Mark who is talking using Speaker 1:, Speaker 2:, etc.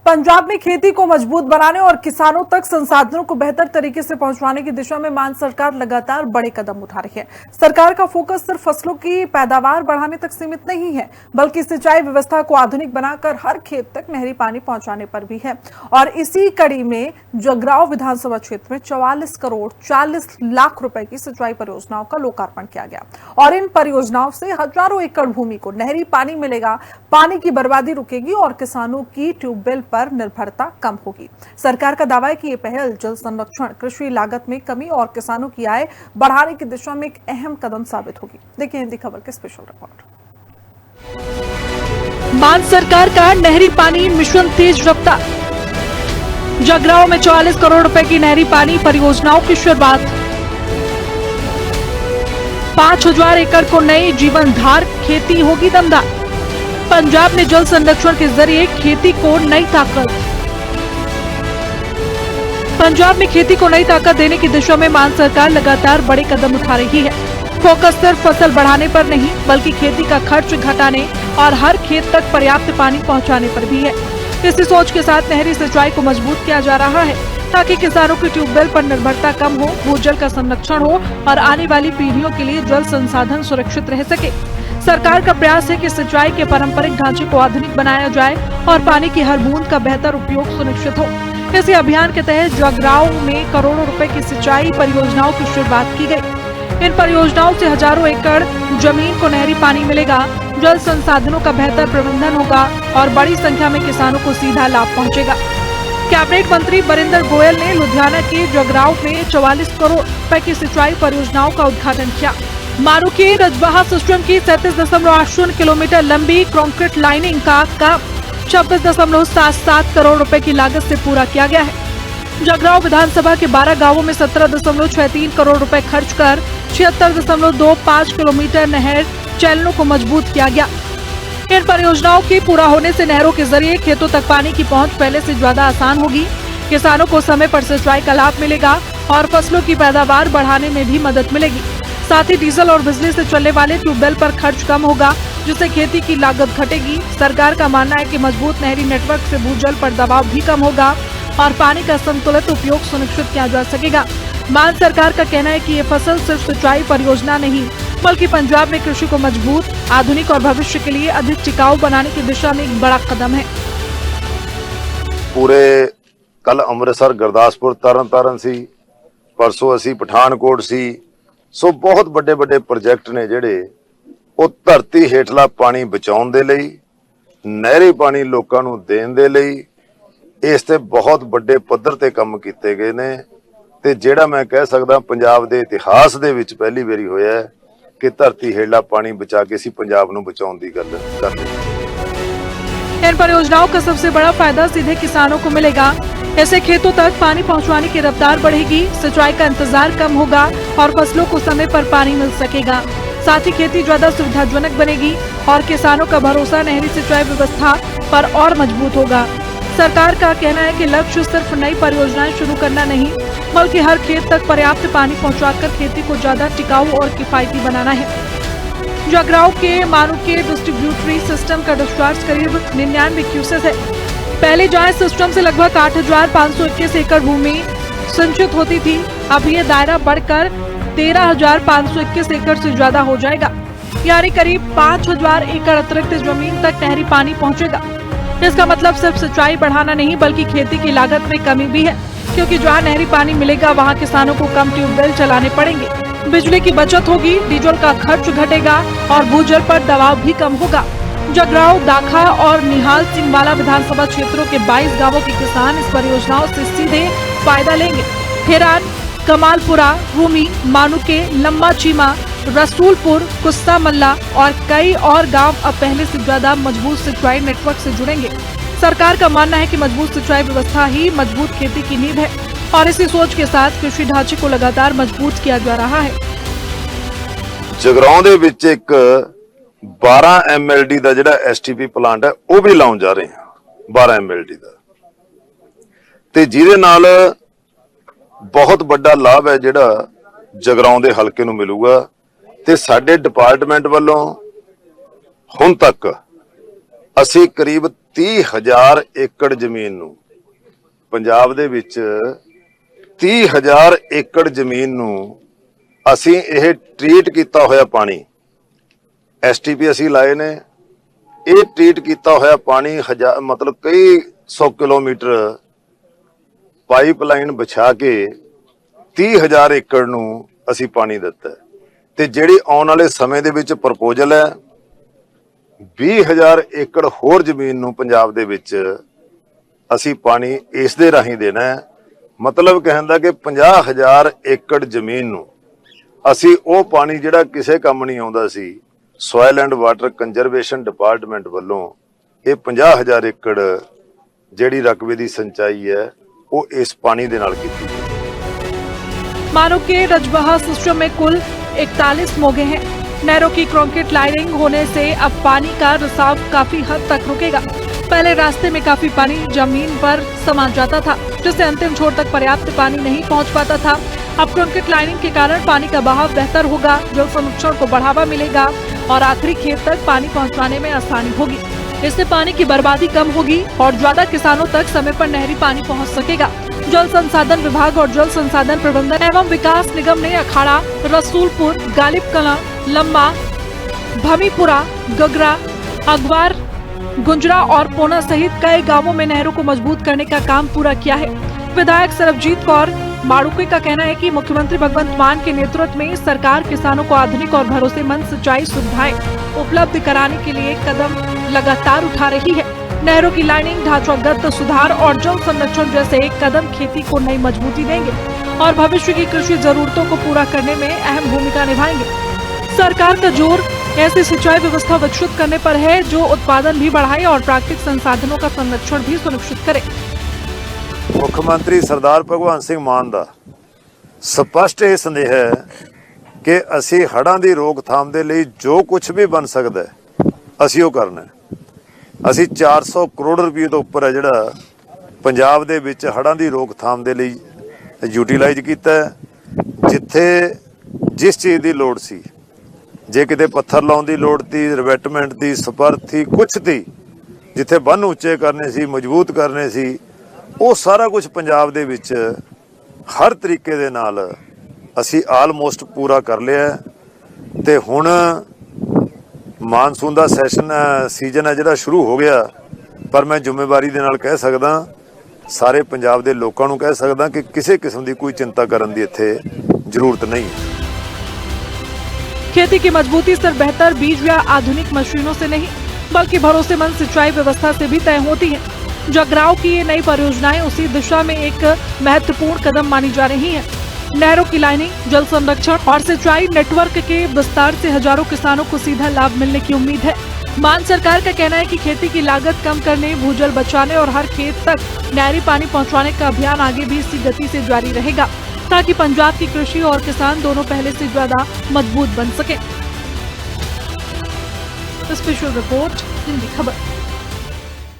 Speaker 1: पंजाब में खेती को मजबूत बनाने और किसानों तक संसाधनों को बेहतर तरीके से पहुंचाने की दिशा में मान सरकार लगातार बड़े कदम उठा रही है। सरकार का फोकस सिर्फ फसलों की पैदावार बढ़ाने तक सीमित नहीं है, बल्कि सिंचाई व्यवस्था को आधुनिक बनाकर हर खेत तक नहरी पानी पहुंचाने पर भी है। और इसी कड़ी में जगरांव विधानसभा क्षेत्र में 44 करोड़ 40 लाख रुपए की सिंचाई परियोजनाओं का लोकार्पण किया गया और इन परियोजनाओं से हजारों एकड़ भूमि को नहरी पानी मिलेगा, पानी की बर्बादी रुकेगी और किसानों की ट्यूबवेल पर निर्भरता कम होगी। सरकार का दावा है कि ये पहल जल संरक्षण, कृषि लागत में कमी और किसानों की आय बढ़ाने की दिशा में एक अहम कदम साबित होगी। देखिए हिंदी खबर के स्पेशल रिपोर्ट।
Speaker 2: मान सरकार का नहरी पानी मिशन तेज रफ्तार। जगरांव में 44 करोड़ रुपए की नहरी पानी परियोजनाओं की शुरुआत। 5000 एकड़ को नई जीवन धार खेती होगी दमदार। पंजाब ने जल संरक्षण के जरिए खेती को नई ताकत। पंजाब में खेती को नई ताकत देने की दिशा में मान सरकार लगातार बड़े कदम उठा रही है। फोकस सिर्फ फसल बढ़ाने पर नहीं, बल्कि खेती का खर्च घटाने और हर खेत तक पर्याप्त पानी पहुंचाने पर भी है। इसी सोच के साथ नहरी सिंचाई को मजबूत किया जा रहा है, ताकि किसानों की ट्यूबवेल पर निर्भरता कम हो, भूजल का संरक्षण हो और आने वाली पीढ़ियों के लिए जल संसाधन सुरक्षित रह सके। सरकार का प्रयास है कि सिंचाई के पारंपरिक ढांचे को आधुनिक बनाया जाए और पानी की हर बूंद का बेहतर उपयोग सुनिश्चित हो। इसी अभियान के तहत जगरांव में करोड़ों रुपए की सिंचाई परियोजनाओं की शुरुआत की गई। इन परियोजनाओं से हजारों एकड़ जमीन को नहरी पानी मिलेगा, जल संसाधनों का बेहतर प्रबंधन होगा और बड़ी संख्या में किसानों को सीधा लाभ पहुँचेगा। कैबिनेट मंत्री बरिंदर गोयल ने लुधियाना के जगरांव में 44 करोड़ रुपए की सिंचाई परियोजनाओं का उद्घाटन किया। मारू के रजबाहा सिस्टम की 37.80 किलोमीटर लंबी कंक्रीट लाइनिंग का काम 26.77 करोड़ रुपए की लागत से पूरा किया गया है। जगरांव विधानसभा के 12 गांवों में 17.63 करोड़ रुपए खर्च कर 76.25 किलोमीटर नहर चैनलों को मजबूत किया गया। इन परियोजनाओं के पूरा होने से नहरों के जरिए खेतों तक पानी की पहुंच पहले से ज्यादा आसान होगी। किसानों को समय पर सिंचाई का लाभ मिलेगा और फसलों की पैदावार बढ़ाने में भी मदद मिलेगी। साथ ही डीजल और बिजली से चलने वाले ट्यूबवेल पर खर्च कम होगा, जिससे खेती की लागत घटेगी। सरकार का मानना है कि मजबूत नहरी नेटवर्क से भूजल पर दबाव भी कम होगा और पानी का संतुलित उपयोग सुनिश्चित किया जा सकेगा। मान सरकार का कहना है कि ये फसल सिर्फ सिंचाई परियोजना नहीं, बल्कि पंजाब में कृषि को मजबूत, आधुनिक और भविष्य के लिए अधिक टिकाऊ बनाने की दिशा में एक बड़ा कदम है।
Speaker 3: पूरे कल अमृतसर, गुरदासपुर, तरन सी, परसों असी पठानकोट सी। सो बहुत बड़े बड़े प्रोजेक्ट ने जिहड़े ਉਹ ਧਰਤੀ ਹੇਠਲਾ ਪਾਣੀ ਬਚਾਉਣ ਦੇ ਲਈ, ਨਹਿਰੀ ਪਾਣੀ ਲੋਕਾਂ ਨੂੰ ਦੇਣ ਦੇ ਲਈ ਇਸ ਤੇ ਬਹੁਤ ਵੱਡੇ ਪੱਧਰ ਤੇ ਕੰਮ ਕੀਤੇ ਗਏ ਨੇ ਤੇ ਜਿਹੜਾ ਮੈਂ ਕਹਿ ਸਕਦਾ ਪੰਜਾਬ ਦੇ ਇਤਿਹਾਸ ਦੇ ਵਿੱਚ ਪਹਿਲੀ ਵਾਰੀ ਹੋਇਆ ਹੈ ਕਿ ਧਰਤੀ ਹੇਠਲਾ ਪਾਣੀ ਬਚਾ ਕੇ ਅਸੀਂ ਪੰਜਾਬ ਨੂੰ ਬਚਾਉਣ ਦੀ ਗੱਲ ਕਰ ਰਹੇ ਹਾਂ।
Speaker 2: इन परियोजनाओं का सबसे बड़ा फायदा सीधे किसानों को मिलेगा। ऐसे खेतों तक पानी पहुंचाने की रफ्तार बढ़ेगी, सिंचाई का इंतजार कम होगा और फसलों को समय पर पानी मिल सकेगा। साथ ही खेती ज्यादा सुविधाजनक बनेगी और किसानों का भरोसा नहरी सिंचाई व्यवस्था पर और मजबूत होगा। सरकार का कहना है कि लक्ष्य सिर्फ नई परियोजनाएं शुरू करना नहीं, बल्कि हर खेत तक पर्याप्त पानी पहुंचाकर खेती को ज्यादा टिकाऊ और किफायती बनाना है। जगरांव के मारू के डिस्ट्रीब्यूटरी सिस्टम का डिस्चार्ज करीब 99 क्यूसेस है। पहले जहाँ सिस्टम से लगभग 8521 एकड़ भूमि सिंचित होती थी, अब ये दायरा बढ़कर 13,521 एकड़ से ज्यादा हो जाएगा, यानी करीब 5,000 एकड़ अतिरिक्त जमीन तक नहरी पानी पहुंचेगा। इसका मतलब सिर्फ सिंचाई बढ़ाना नहीं, बल्कि खेती की लागत में कमी भी है, क्योंकि जहाँ नहरी पानी मिलेगा वहाँ किसानों को कम ट्यूबवेल चलाने पड़ेंगे, बिजली की बचत होगी, डीजल का खर्च घटेगा और भूजल पर दबाव भी कम होगा। जगरांव, दाखा और निहाल सिंह वाला विधानसभा क्षेत्रों के 22 गांवों के किसान इस परियोजनाओं से सीधे फायदा लेंगे। हिरान, कमालपुरा, रूमी, मानुके, लम्बा चीमा, रसूलपुर, कुस्ता मल्ला और कई और गांव अब पहले से ज्यादा मजबूत सिंचाई नेटवर्क से जुड़ेंगे। सरकार का मानना है कि मजबूत सिंचाई व्यवस्था ही मजबूत खेती की नींव है और इसी सोच के साथ कृषि ढांचे को लगातार मजबूत किया जा रहा है।
Speaker 3: जगरांव दे विच एक 12 MLD ਦਾ ਜਿਹੜਾ STP ਪਲਾਂਟ ਹੈ ਉਹ ਵੀ ਲਾਉਣ ਜਾ ਰਹੇ ਹਾਂ, 12 MLD ਦਾ, ਤੇ ਜਿਹਦੇ ਨਾਲ ਬਹੁਤ ਵੱਡਾ ਲਾਭ ਹੈ ਜਿਹੜਾ ਜਗਰਾਂव ਦੇ ਹਲਕੇ ਨੂੰ ਮਿਲੂਗਾ। ਤੇ ਸਾਡੇ ਡਿਪਾਰਟਮੈਂਟ ਵੱਲੋਂ ਹੁਣ ਤੱਕ ਅਸੀਂ ਕਰੀਬ 30,000 ਏਕੜ ਜ਼ਮੀਨ ਨੂੰ, ਪੰਜਾਬ ਦੇ ਵਿੱਚ 30,000 ਏਕੜ ਜ਼ਮੀਨ ਨੂੰ ਅਸੀਂ ਇਹ ਟ੍ਰੀਟ ਕੀਤਾ ਹੋਇਆ ਪਾਣੀ, STP ਅਸੀਂ ਲਾਏ ਨੇ। ਇਹ ਟ੍ਰੀਟ ਕੀਤਾ ਹੋਇਆ ਪਾਣੀ ਮਤਲਬ ਕਈ 100 ਕਿਲੋਮੀਟਰ ਪਾਈਪਲਾਈਨ ਵਿਛਾ ਕੇ 30,000 ਏਕੜ ਨੂੰ ਅਸੀਂ ਪਾਣੀ ਦਿੱਤਾ ਹੈ। ਤੇ ਜਿਹੜੀ ਆਉਣ ਵਾਲੇ ਸਮੇਂ ਦੇ ਵਿੱਚ ਪ੍ਰਪੋਜ਼ਲ ਹੈ 20,000 ਏਕੜ ਹੋਰ ਜ਼ਮੀਨ ਨੂੰ ਪੰਜਾਬ ਦੇ ਵਿੱਚ ਅਸੀਂ ਪਾਣੀ ਇਸ ਦੇ ਰਾਹੀਂ ਦੇਣਾ ਹੈ। ਮਤਲਬ ਕਹਿਣ ਦਾ ਕਿ 50,000 ਏਕੜ ਜ਼ਮੀਨ ਨੂੰ ਅਸੀਂ ਉਹ ਪਾਣੀ ਜਿਹੜਾ ਕਿਸੇ ਕੰਮ ਨਹੀਂ ਆਉਂਦਾ ਸੀ, soil and water conservation department ਵੱਲੋਂ ਇਹ 50,000 ਏਕੜ ਜਿਹੜੀ ਰਕਬੇ ਦੀ ਸਿੰਚਾਈ ਹੈ ਉਹ इस पानी दे नाल कीती जाए।
Speaker 2: मानो के रजबहा सिस्टम में कुल 41 मोगे हैं। नहरों की कंक्रीट लाइनिंग होने से अब पानी का रिसाव काफी हद तक रुकेगा। पहले रास्ते में काफी पानी जमीन पर समा जाता था, जिससे अंतिम छोर तक पर्याप्त पानी नहीं पहुंच पाता था। अब कंक्रीट लाइनिंग के कारण पानी का बहाव बेहतर होगा, जल संरक्षण को बढ़ावा मिलेगा और आखिरी खेत तक पानी पहुंचाने में आसानी होगी। इससे पानी की बर्बादी कम होगी और ज्यादा किसानों तक समय पर नहरी पानी पहुंच सकेगा। जल संसाधन विभाग और जल संसाधन प्रबंधन एवं विकास निगम ने अखाड़ा, रसूलपुर, गालिब कलां, लम्मा, भमीपुरा, गगरा, अगवार, गुंजरा और पोना सहित कई गांवों में नहरों को मजबूत करने का काम पूरा किया है। विधायक सरबजीत कौर माड़ुके का कहना है कि मुख्यमंत्री भगवंत मान के नेतृत्व में सरकार किसानों को आधुनिक और भरोसेमंद सिंचाई सुविधाएं उपलब्ध कराने के लिए कदम लगातार उठा रही है। नहरों की लाइनिंग, ढांचागत सुधार और जल संरक्षण जैसे कदम खेती को नई मजबूती देंगे और भविष्य की कृषि जरूरतों को पूरा करने में अहम भूमिका निभाएंगे। सरकार का जोर ऐसी सिंचाई व्यवस्था विकसित करने पर है जो उत्पादन भी बढ़ाए और प्राकृतिक संसाधनों का संरक्षण भी सुनिश्चित करे।
Speaker 3: मुख्यमंत्री सरदार भगवंत सिंह मान दा स्पष्ट ਇਹ ਸੰਦੇਹ ਹੈ ਕਿ ਅਸੀਂ ਹੜ੍ਹਾਂ ਦੀ ਰੋਕਥਾਮ ਦੇ ਲਈ ਜੋ ਕੁਝ ਵੀ ਬਣ ਸਕਦਾ ਹੈ ਅਸੀਂ ਉਹ ਕਰਨਾ ਹੈ। ਅਸੀਂ 400 ਕਰੋੜ ਰੁਪਏ ਤੋਂ ਉੱਪਰ ਹੈ ਜਿਹੜਾ ਪੰਜਾਬ ਦੇ ਵਿੱਚ ਹੜ੍ਹਾਂ ਦੀ ਰੋਕਥਾਮ ਦੇ ਲਈ ਯੂਟਿਲਾਈਜ਼ ਕੀਤਾ ਹੈ। ਜਿੱਥੇ ਜਿਸ ਚੀਜ਼ ਦੀ ਲੋੜ ਸੀ, ਜੇ ਕਿਤੇ ਪੱਥਰ ਲਾਉਣ ਦੀ ਲੋੜ ਸੀ, ਰਿਵੈਟਮੈਂਟ ਦੀ, ਸਪਰ ਸੀ, ਕੁਛ ਸੀ, ਜਿੱਥੇ ਬੰਨ ਉੱਚੇ ਕਰਨੇ ਸੀ, ਮਜ਼ਬੂਤ ਕਰਨੇ ਸੀ, ਉਹ ਸਾਰਾ ਕੁਝ ਪੰਜਾਬ ਦੇ ਵਿੱਚ ਹਰ ਤਰੀਕੇ ਦੇ ਨਾਲ ਅਸੀਂ ਆਲਮੋਸਟ ਪੂਰਾ ਕਰ ਲਿਆ। ਤੇ ਹੁਣ ਮਾਨਸੂਨ ਦਾ ਸੀਜ਼ਨ ਹੈ ਜਿਹੜਾ ਸ਼ੁਰੂ ਹੋ ਗਿਆ, ਪਰ ਮੈਂ ਜ਼ਿੰਮੇਵਾਰੀ ਦੇ ਨਾਲ ਕਹਿ ਸਕਦਾ, ਸਾਰੇ ਪੰਜਾਬ ਦੇ ਲੋਕਾਂ ਨੂੰ ਕਹਿ ਸਕਦਾ ਕਿ ਕਿਸੇ ਕਿਸਮ ਦੀ ਕੋਈ ਚਿੰਤਾ ਕਰਨ ਦੀ ਇੱਥੇ ਜ਼ਰੂਰਤ ਨਹੀਂ ਹੈ।
Speaker 2: खेती की मजबूती सिर्फ बेहतर बीज या आधुनिक मशीनों से नहीं, बल्कि भरोसेमंद सिंचाई व्यवस्था से भी तय होती है। जगराव की ये नई परियोजनाएं उसी दिशा में एक महत्वपूर्ण कदम मानी जा रही हैं। नहरों की लाइनिंग, जल संरक्षण और सिंचाई नेटवर्क के विस्तार से हजारों किसानों को सीधा लाभ मिलने की उम्मीद है। मान सरकार का कहना है कि खेती की लागत कम करने, भूजल बचाने और हर खेत तक नहरी पानी पहुंचाने का अभियान आगे भी इसी गति से जारी रहेगा, ताकि पंजाब की कृषि और किसान दोनों पहले से ज्यादा मजबूत बन सके। स्पेशल रिपोर्ट, हिंदी खबर।